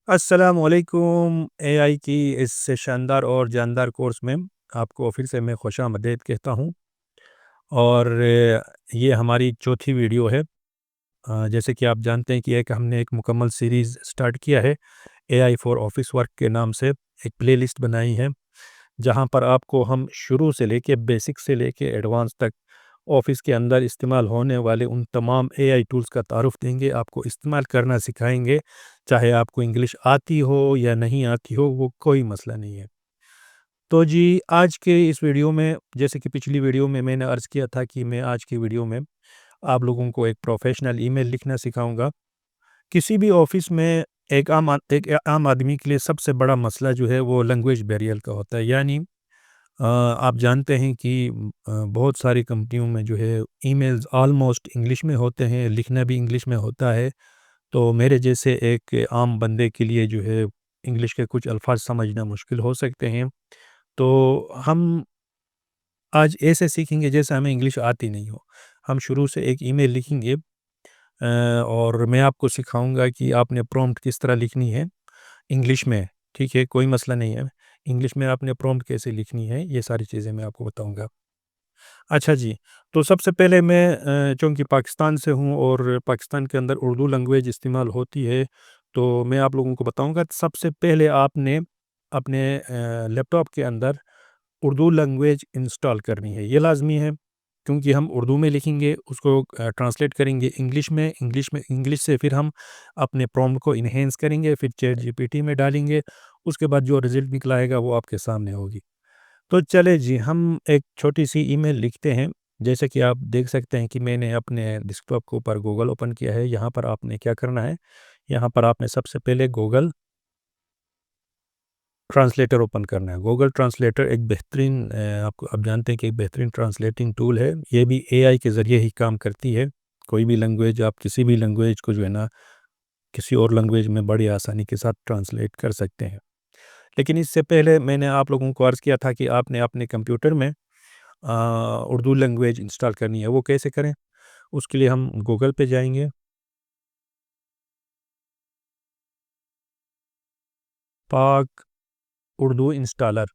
अस्सलामुअलैकुम। एआई की इस शानदार और जानदार कोर्स में आपको फिर से मैं खुशामदीद कहता हूँ। और ये हमारी चौथी वीडियो है। जैसे कि आप जानते हैं कि हमने एक मुकम्मल सीरीज़ स्टार्ट किया है, एआई फॉर ऑफिस वर्क के नाम से एक प्लेलिस्ट बनाई है, जहाँ पर आपको हम शुरू से लेके बेसिक से लेके एडवांस तक ऑफ़िस के अंदर इस्तेमाल होने वाले उन तमाम एआई टूल्स का तारुफ़ देंगे, आपको इस्तेमाल करना सिखाएँगे। चाहे आपको इंग्लिश आती हो या नहीं आती हो, वो कोई मसला नहीं है। तो जी, आज के इस वीडियो में, जैसे कि पिछली वीडियो में मैंने अर्ज़ किया था कि मैं आज की वीडियो में आप लोगों को एक प्रोफ़ेशनल ईमेल लिखना सिखाऊँगा। किसी भी ऑफ़िस में एक आम आदमी के लिए सबसे बड़ा मसला जो है वो लैंग्वेज बैरियर का होता है। यानी आप जानते हैं कि बहुत सारी कंपनियों में जो है ईमेल्स ऑलमोस्ट इंग्लिश में होते हैं, लिखना भी इंग्लिश में होता है। तो मेरे जैसे एक आम बंदे के लिए जो है इंग्लिश के कुछ अल्फ़ाज़ समझना मुश्किल हो सकते हैं। तो हम आज ऐसे सीखेंगे जैसे हमें इंग्लिश आती नहीं हो। हम शुरू से एक ईमेल लिखेंगे, और मैं आपको सिखाऊँगा कि आपने प्रॉम्प्ट किस तरह लिखनी है इंग्लिश में, ठीक है? कोई मसला नहीं है। इंग्लिश में आपने प्रॉम्प्ट कैसे लिखनी है, ये सारी चीज़ें मैं आपको बताऊँगा। अच्छा जी, तो सबसे पहले मैं चूँकि पाकिस्तान से हूँ और पाकिस्तान के अंदर उर्दू लैंग्वेज इस्तेमाल होती है, तो मैं आप लोगों को बताऊँगा। सबसे पहले आपने अपने लैपटॉप के अंदर उर्दू लैंग्वेज इंस्टॉल करनी है, ये लाज़मी है, क्योंकि हम उर्दू में लिखेंगे, उसको ट्रांसलेट करेंगे इंग्लिश से फिर हम अपने प्रॉम्प्ट को एनहांस करेंगे, फिर चैट जीपीटी में डालेंगे, उसके बाद जो रिज़ल्ट निकल आएगा वो आपके सामने होगी। तो चले जी, हम एक छोटी-सी ईमेल लिखते हैं। जैसे कि आप देख सकते हैं कि मैंने अपने डेस्कटॉप के ऊपर गूगल ओपन किया है। यहाँ पर आपने क्या करना है, यहाँ पर आपने सबसे पहले गूगल ट्रांसलेटर ओपन करना है। गूगल ट्रांसलेटर एक बेहतरीन आप जानते हैं कि एक बेहतरीन ट्रांसलेटिंग टूल है। ये भी एआई के ज़रिए ही काम करती है। कोई भी लैंग्वेज, आप किसी भी लैंग्वेज को जो है ना, किसी और लैंग्वेज में बड़ी आसानी के साथ ट्रांसलेट कर सकते हैं। लेकिन इससे पहले मैंने आप लोगों को अर्ज़ किया था कि आपने अपने कंप्यूटर में अ, उर्दू लैंग्वेज इंस्टॉल करनी है। वो कैसे करें? उसके लिए हम गूगल पे जाएँगे, पाक उर्दू इंस्टॉलर।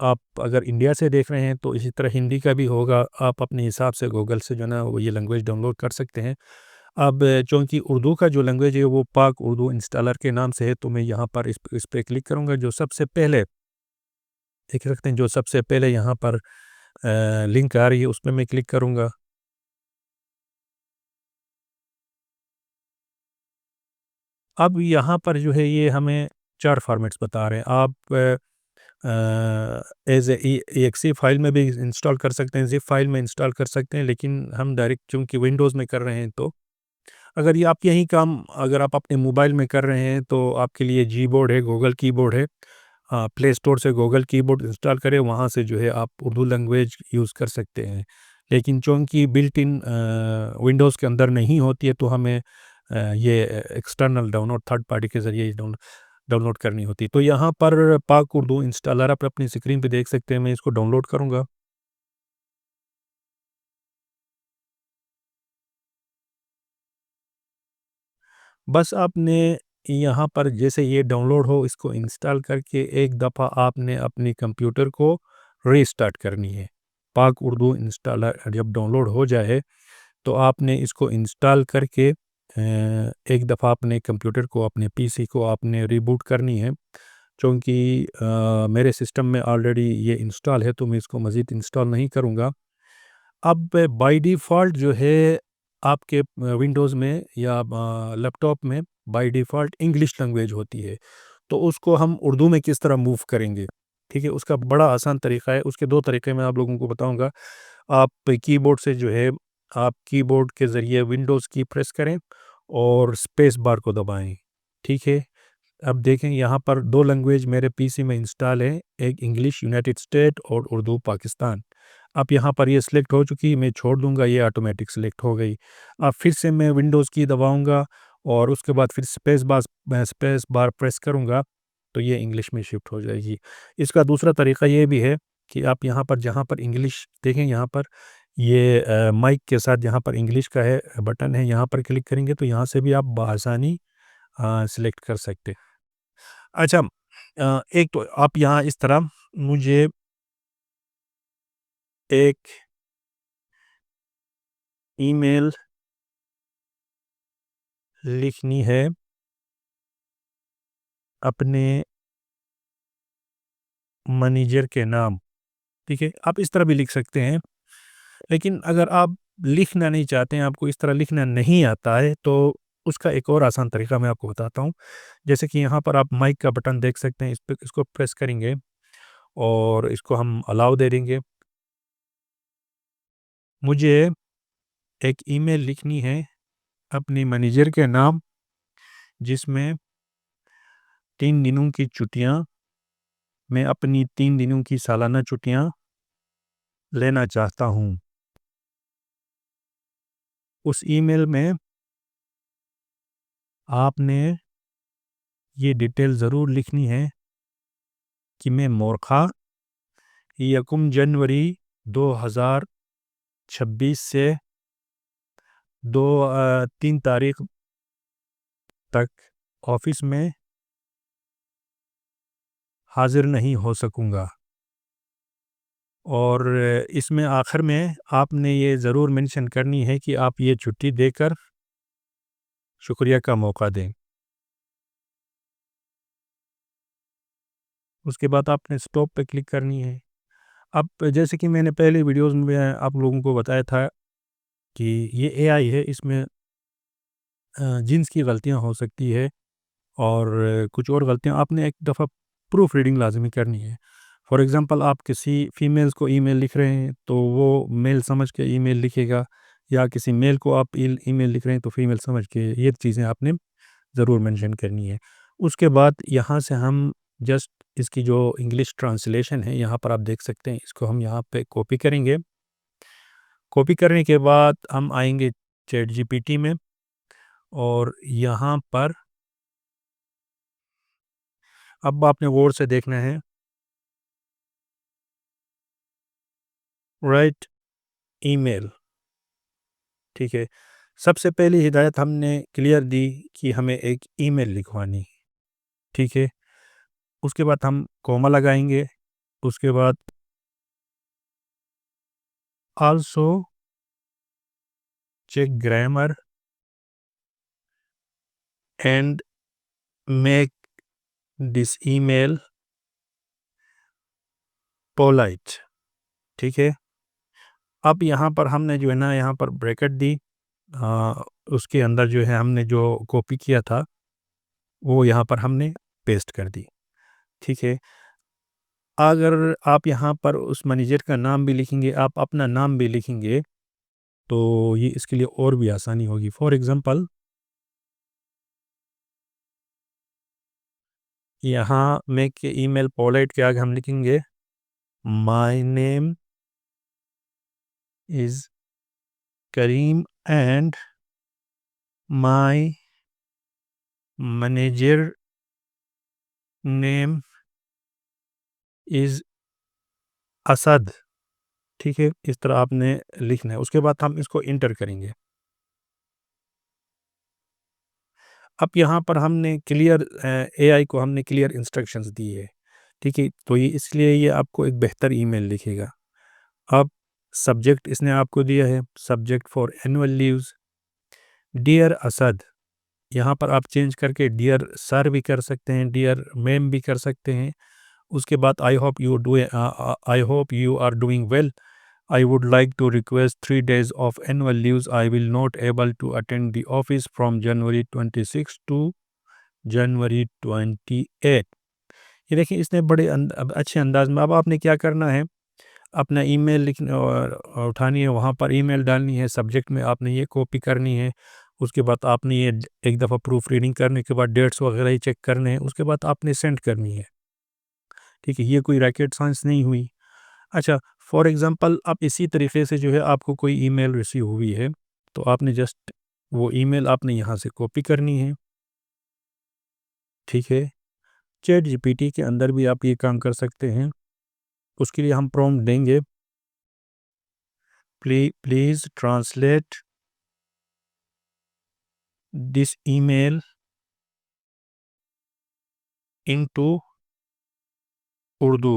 आप अगर इंडिया से देख रहे हैं तो इसी तरह हिंदी का भी होगा। आप अपने हिसाब से गूगल से जो है ना वो ये लैंग्वेज डाउनलोड कर सकते हैं। अब चूँकि उर्दू का जो लैंग्वेज है वो पाक उर्दू इंस्टॉलर के नाम से है, तो मैं यहाँ पर इस पे क्लिक करूँगा। जो सबसे पहले देख सकते हैं, जो सबसे पहले यहाँ पर लिंक आ रही है, उसपे मैं क्लिक करूँगा। अब यहाँ पर जो है ये हमें 4 फ़ॉर्मेट्स बता रहे हैं। आप एज़ एक्से फ़ाइल में भी इंस्टॉल कर सकते हैं, ज़िप फ़ाइल में इंस्टॉल कर सकते हैं, लेकिन हम डायरेक्ट चूँकि विंडोज़ में कर रहे हैं, तो अगर ये आप यही काम अगर आप अपने मोबाइल में कर रहे हैं तो आपके लिए जीबोर्ड है, गूगल कीबोर्ड है। प्ले स्टोर से गूगल कीबोर्ड इंस्टॉल करें, वहाँ से जो है आप उर्दू लैंग्वेज यूज़ कर सकते हैं। लेकिन चूँकि बिल्ट इन विंडोज़ के अंदर नहीं होती है, तो हमें ये एक्सटर्नल डाउनलोड थर्ड पार्टी के ज़रिए डाउनलोड करनी होती है। तो यहाँ पर पाक उर्दू इंस्टॉलर आप अपनी स्क्रीन पे देख सकते हैं, मैं इसको डाउनलोड करूँगा। बस आपने यहाँ पर जैसे ये डाउनलोड हो, इसको इंस्टॉल करके एक दफ़ा आपने अपने कंप्यूटर को रीस्टार्ट करनी है। पाक उर्दू इंस्टॉलर जब डाउनलोड हो जाए, तो आपने इसको इंस्टॉल करके एक दफ़ा अपने कंप्यूटर को, अपने पीसी को आपने रीबूट करनी है। चूँकि मेरे सिस्टम में ऑलरेडी ये इंस्टॉल है, तो मैं इसको मज़ीद इंस्टॉल नहीं करूँगा। अब बाय डिफ़ॉल्ट जो है आपके विंडोज़ में या लैपटॉप में बाय डिफ़ॉल्ट इंग्लिश लैंग्वेज होती है। तो उसको हम उर्दू में किस तरह मूव करेंगे, ठीक है? उसका बड़ा आसान तरीका है, उसके 2 तरीके मैं आप लोगों को बताऊँगा। आप कीबोर्ड से जो है, आप कीबोर्ड के ज़रिए विंडोज़ की प्रेस करें और स्पेस बार को दबाएँ, ठीक है? अब देखें यहाँ पर 2 लैंग्वेज मेरे पीसी में इंस्टॉल है, एक इंग्लिश यूनाइटेड स्टेट और उर्दू पाकिस्तान। अब यहाँ पर ये सिलेक्ट हो चुकी है, मैं छोड़ दूँगा, ये ऑटोमेटिक सिलेक्ट हो गई। अब फिर से मैं विंडोज़ की दबाऊँगा और उसके बाद फिर स्पेस बार प्रेस करूँगा, तो ये इंग्लिश में शिफ्ट हो जाएगी। इसका दूसरा तरीका ये भी है कि आप यहाँ पर जहाँ पर इंग्लिश देखें, यहाँ पर ये माइक के साथ जहाँ पर इंग्लिश का है बटन है, यहाँ पर क्लिक करेंगे तो यहाँ से भी आप बआसानी सिलेक्ट कर सकते हैं। अच्छा एक तो आप यहाँ इस तरह मुझे एक ईमेल लिखनी है अपने मैनेजर के नाम, ठीक है? आप इस तरह भी लिख सकते हैं, लेकिन अगर आप लिखना नहीं चाहते हैं, आपको इस तरह लिखना नहीं आता है, तो उसका एक और आसान तरीका मैं आपको बताता हूँ। जैसे कि यहाँ पर आप माइक का बटन देख सकते हैं, इस पे इसको प्रेस करेंगे और इसको हम अलाउ दे देंगे। मुझे एक ईमेल लिखनी है अपने मैनेजर के नाम, जिसमें 3 दिनों की छुट्टियाँ मैं अपनी 3 दिनों की सालाना छुट्टियाँ लेना चाहता हूँ। उस ईमेल में आपने ये डिटेल ज़रूर लिखनी है कि मैं मोरखा यकम जनवरी 2026 से 3 तारीख तक ऑफ़िस में हाज़िर नहीं हो सकूँगा। और इसमें आखिर में आपने ये ज़रूर मेंशन करनी है कि आप ये छुट्टी देकर शुक्रिया का मौका दें। उसके बाद आपने स्टॉप पे क्लिक करनी है। अब जैसे कि मैंने पहले वीडियोज़ में आप लोगों को बताया था कि ये एआई है, इसमें जिन्स की गलतियाँ हो सकती है और कुछ और गलतियाँ आपने एक दफ़ा प्रूफ रीडिंग लाज़मी करनी है। फॉर एग्ज़ाम्पल आप किसी फीमेल्स को ईमेल लिख रहे हैं, तो वो मेल समझ के ईमेल लिखेगा, या किसी मेल को आप ईमेल लिख रहे हैं, तो फीमेल समझ के, ये चीज़ें आपने ज़रूर मेंशन करनी है। उसके बाद यहाँ से हम जस्ट इसकी जो इंग्लिश ट्रांसलेशन है, यहाँ पर आप देख सकते हैं, इसको हम यहाँ पे कॉपी करेंगे। कॉपी करने के बाद हम आएँगे चैट जीपीटी में और यहाँ पर अब आपने गौर से देखना है, राइट ईमेल, ठीक है? सबसे पहली हिदायत हमने क्लियर दी कि हमें एक ईमेल लिखवानी, ठीक है? उसके बाद हम कॉमा लगाएँगे, उसके बाद also check grammar and make this email polite, ठीक है? अब यहाँ पर हमने जो है ना, यहाँ पर ब्रैकेट दी, उसके अंदर जो है हमने जो कॉपी किया था, वो यहाँ पर हमने पेस्ट कर दी, ठीक है? अगर आप यहाँ पर उस मैनेजर का नाम भी लिखेंगे, आप अपना नाम भी लिखेंगे, तो ये इसके लिए और भी आसानी होगी। फॉर एग्ज़ाम्पल यहाँ मेक ईमेल पोलाइट के आगे हम लिखेंगे, my name is Karim and my manager name is Asad, ठीक है? इस तरह आपने लिखना है। उसके बाद हम इसको एंटर करेंगे। अब यहाँ पर हमने क्लियर एआई को हमने क्लियर इंस्ट्रक्शंस दी है, ठीक है? तो ये इसलिए ये आपको एक बेहतर ईमेल लिखेगा। अब सब्जेक्ट इसने आपको दिया है, subject for annual leaves, dear Asad, यहाँ पर आप चेंज करके डियर सर भी कर सकते हैं, डियर मैम भी कर सकते हैं। उसके बाद I hope you are doing well. I would like to request 3 days of annual leaves. I will not able to attend the office from January 26 to January 28। ये देखिए, इसने बड़े अब अच्छे अंदाज में, अब आपने क्या करना है, अपना ईमेल लिखना और उठानी है, वहाँ पर ईमेल डालनी है, सब्जेक्ट में आपने ये कॉपी करनी है। उसके बाद आपने ये एक दफ़ा प्रूफ रीडिंग करने के बाद डेट्स वगैरह ही चेक करने हैं, उसके बाद आपने सेंड करनी है, ठीक है? ये कोई रॉकेट साइंस नहीं हुई। अच्छा, फॉर एग्ज़ाम्पल अब इसी तरीके से जो है आपको कोई ईमेल रिसीव हुई है, तो आपने जस्ट वो ईमेल आपने यहाँ से कॉपी करनी है, ठीक है? चैट जीपीटी के अंदर भी आप ये काम कर सकते हैं। उसके लिए हम प्रॉम्प्ट देंगे, please translate this email into Urdu.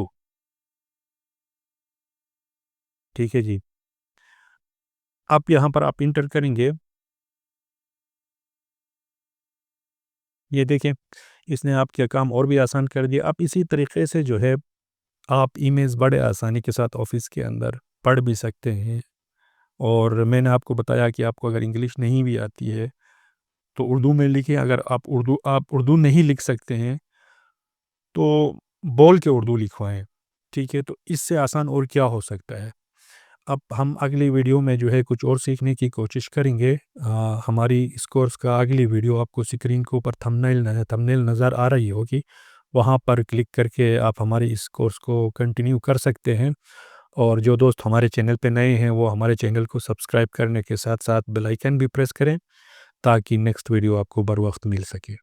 ठीक है जी। आप यहाँ पर आप इंटर करेंगे, ये देखें इसने आपका काम और भी आसान कर दिया। आप इसी तरीके से जो है आप ईमेल्स बड़े आसानी के साथ ऑफ़िस के अंदर पढ़ भी सकते हैं। और मैंने आपको बताया कि आपको अगर इंग्लिश नहीं भी आती है तो उर्दू में लिखें। अगर आप उर्दू नहीं लिख सकते हैं तो बोल के उर्दू लिखवाएँ। ठीक है? तो इससे आसान और क्या हो सकता है। अब हम अगली वीडियो में जो है कुछ और सीखने की कोशिश करेंगे। हमारी इस कोर्स का अगली वीडियो आपको स्क्रीन के ऊपर थंबनेल नज़र आ रही होगी। वहाँ पर क्लिक करके आप हमारे इस कोर्स को कंटिन्यू कर सकते हैं। और जो दोस्त हमारे चैनल पे नए हैं वो हमारे चैनल को सब्सक्राइब करने के साथ-साथ बेल आइकन भी प्रेस करें ताकि नेक्स्ट वीडियो आपको बर वक़्त मिल सके।